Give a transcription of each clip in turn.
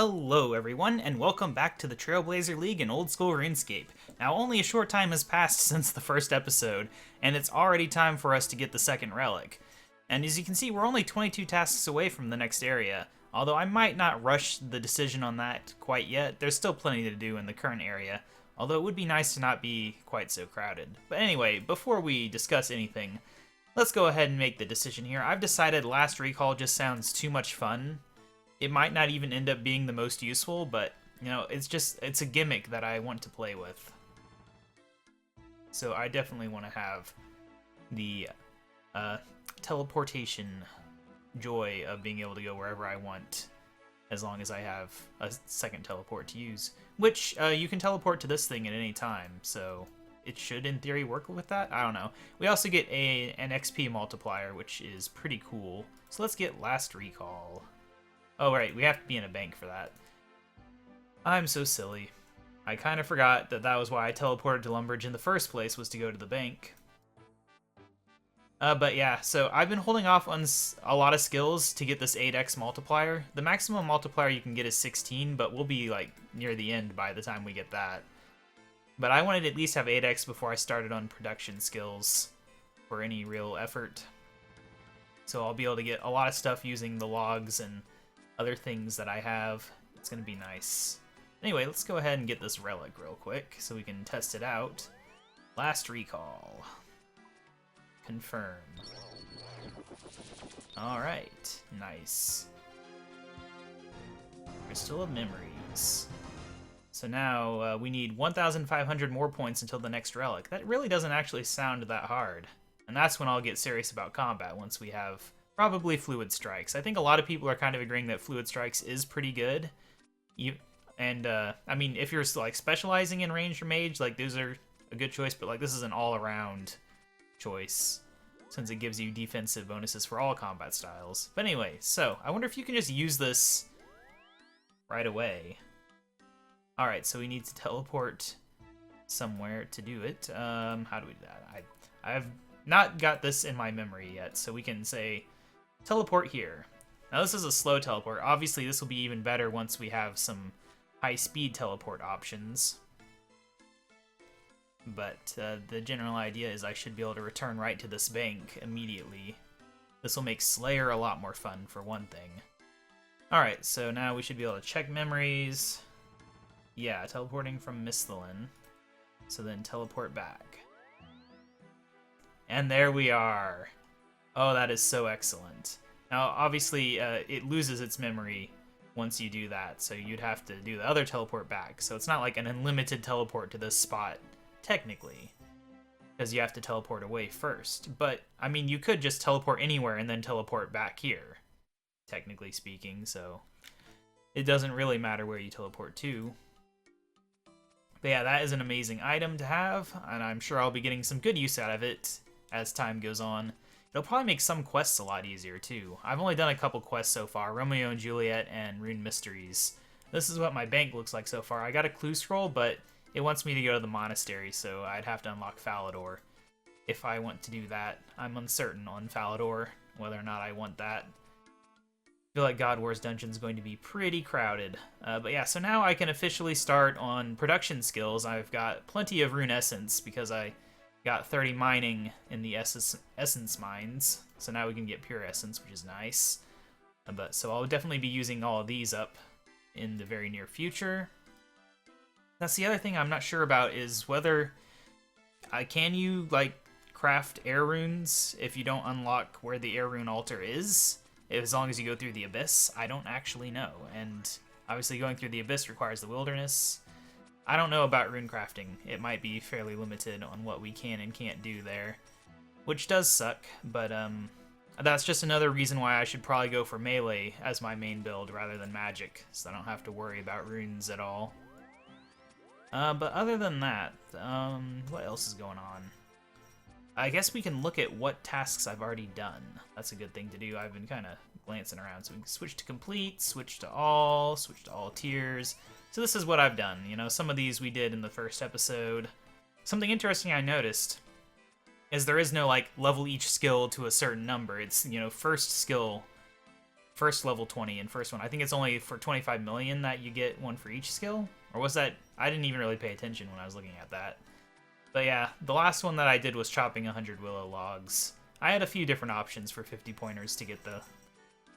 Hello everyone, and welcome back to the Trailblazer League in Old School RuneScape. Now, only a short time has passed since the first episode, and it's already time for us to get the second relic. And as you can see, we're only 22 tasks away from the next area, although I might not rush the decision on that quite yet. There's still plenty to do in the current area, although it would be nice to not be quite so crowded. But anyway, before we discuss anything, let's go ahead and make the decision here. I've decided Last Recall just sounds too much fun. It might not even end up being the most useful, but, you know, it's a gimmick that I want to play with. So I definitely want to have the teleportation joy of being able to go wherever I want, as long as I have a second teleport to use. Which, you can teleport to this thing at any time, so it should, in theory, work with that? I don't know. We also get an XP multiplier, which is pretty cool. So let's get Last Recall. Oh, right, we have to be in a bank for that. I'm so silly. I kind of forgot that was why I teleported to Lumbridge in the first place, was to go to the bank. But yeah, so I've been holding off on a lot of skills to get this 8x multiplier. The maximum multiplier you can get is 16, but we'll be, like, near the end by the time we get that. But I wanted to at least have 8x before I started on production skills for any real effort. So I'll be able to get a lot of stuff using the logs and other things that I have. It's gonna be nice. Anyway, let's go ahead and get this relic real quick so we can test it out. Last Recall. Confirm. Alright, nice. Crystal of Memories. So now we need 1,500 more points until the next relic. That really doesn't actually sound that hard. And that's when I'll get serious about combat, once we have probably Fluid Strikes. I think a lot of people are kind of agreeing that Fluid Strikes is pretty good. I mean, if you're like specializing in range or mage, like those are a good choice, but like this is an all-around choice since it gives you defensive bonuses for all combat styles. But anyway, so I wonder if you can just use this right away. Alright, so we need to teleport somewhere to do it. How do we do that? I've not got this in my memory yet, so we can say teleport here. Now this is a slow teleport. Obviously this will be even better once we have some high-speed teleport options. But the general idea is I should be able to return right to this bank immediately. This will make Slayer a lot more fun, for one thing. Alright, so now we should be able to check memories. Yeah, teleporting from Misthalin. So then teleport back. And there we are. Oh, that is so excellent. Now, obviously, it loses its memory once you do that, so you'd have to do the other teleport back. So it's not like an unlimited teleport to this spot, technically, because you have to teleport away first. But, I mean, you could just teleport anywhere and then teleport back here, technically speaking, so it doesn't really matter where you teleport to. But yeah, that is an amazing item to have, and I'm sure I'll be getting some good use out of it as time goes on. It'll probably make some quests a lot easier, too. I've only done a couple quests so far, Romeo and Juliet and Rune Mysteries. This is what my bank looks like so far. I got a clue scroll, but it wants me to go to the monastery, so I'd have to unlock Falador if I want to do that. I'm uncertain on Falador, whether or not I want that. I feel like God Wars Dungeon is going to be pretty crowded. But yeah, so now I can officially start on production skills. I've got plenty of Rune Essence because I got 30 mining in the essence mines, so now we can get pure essence, which is nice. But so I'll definitely be using all of these up in the very near future. That's the other thing I'm not sure about, is whether can you like craft air runes if you don't unlock where the air rune altar is, as long as you go through the abyss. I don't actually know, and obviously going through the abyss requires the wilderness. I don't know about rune crafting. It might be fairly limited on what we can and can't do there, which does suck, but that's just another reason why I should probably go for melee as my main build rather than magic, so I don't have to worry about runes at all. But other than that, what else is going on? I guess we can look at what tasks I've already done. That's a good thing to do. I've been kind of glancing around, so we can switch to complete, switch to all tiers. So this is what I've done. You know, some of these we did in the first episode. Something interesting I noticed is there is no, like, level each skill to a certain number. It's, you know, first skill first level 20 and first one. I think it's only for 25 million that you get one for each skill. Or was that... I didn't even really pay attention when I was looking at that. But yeah, the last one that I did was chopping 100 willow logs. I had a few different options for 50 pointers to get the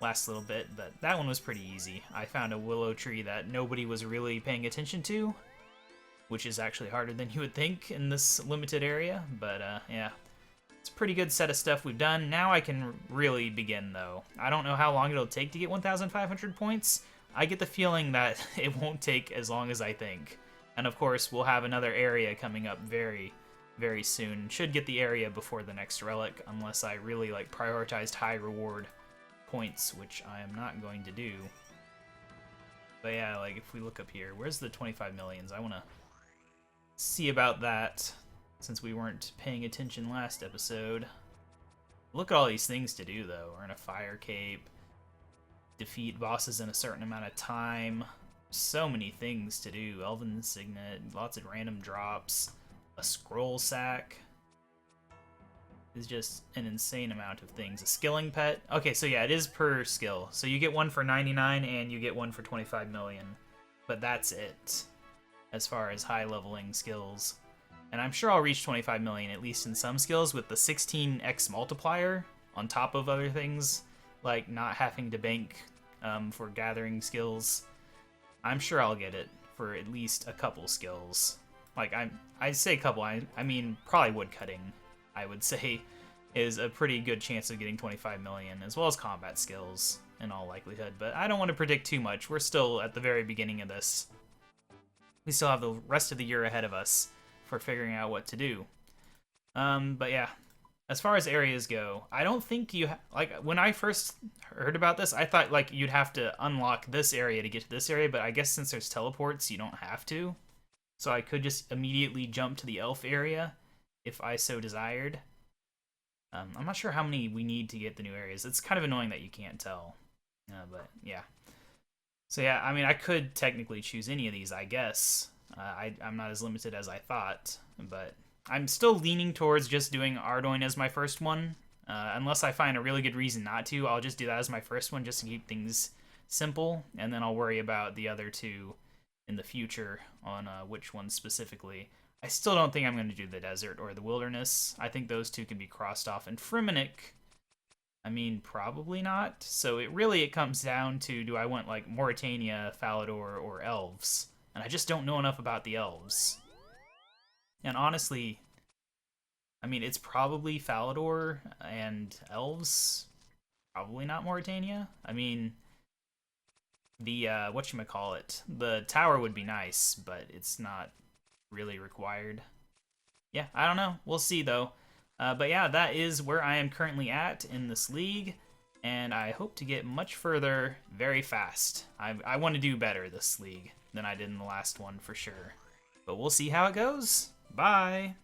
last little bit, but that one was pretty easy. I found a willow tree that nobody was really paying attention to, which is actually harder than you would think in this limited area, but yeah. It's a pretty good set of stuff we've done. Now I can really begin, though. I don't know how long it'll take to get 1,500 points. I get the feeling that it won't take as long as I think. And of course, we'll have another area coming up very, very soon. Should get the area before the next relic, unless I really like prioritized high reward points, which I am not going to do. But yeah, like if we look up here, where's the 25 millions? I want to see about that, since we weren't paying attention last episode. Look at all these things to do, though. Earn a fire cape, defeat bosses in a certain amount of time. So many things to do. Elven Signet, lots of random drops, a scroll sack. Is just an insane amount of things. A skilling pet. Okay, so yeah, it is per skill. So you get one for 99 and you get one for 25 million. But that's it, as far as high leveling skills. And I'm sure I'll reach 25 million, at least in some skills, with the 16x multiplier on top of other things, like not having to bank for gathering skills. I'm sure I'll get it for at least a couple skills. Like, I'd say a couple, I mean, probably woodcutting, I would say, is a pretty good chance of getting 25 million, as well as combat skills, in all likelihood. But I don't want to predict too much. We're still at the very beginning of this. We still have the rest of the year ahead of us for figuring out what to do. But yeah, as far as areas go, I don't think you like, when I first heard about this, I thought like you'd have to unlock this area to get to this area, but I guess since there's teleports, you don't have to. So I could just immediately jump to the elf area if I so desired. I'm not sure how many we need to get the new areas. It's kind of annoying that you can't tell, but yeah. So yeah, I mean, I could technically choose any of these, I guess. I'm not as limited as I thought, but I'm still leaning towards just doing Ardoin as my first one. Unless I find a really good reason not to, I'll just do that as my first one just to keep things simple, and then I'll worry about the other two in the future on which one specifically. I still don't think I'm going to do the desert or the wilderness. I think those two can be crossed off. And Fremennik, I mean, probably not. So it comes down to, do I want like Mauritania, Falador, or elves? And I just don't know enough about the elves. And honestly, I mean, it's probably Falador and elves. Probably not Mauritania. I mean, the, whatchamacallit, the tower would be nice, but it's not really required. Yeah, I don't know. We'll see, though. But yeah, that is where I am currently at in this league, and I hope to get much further very fast. I want to do better this league than I did in the last one, for sure. But we'll see how it goes. Bye!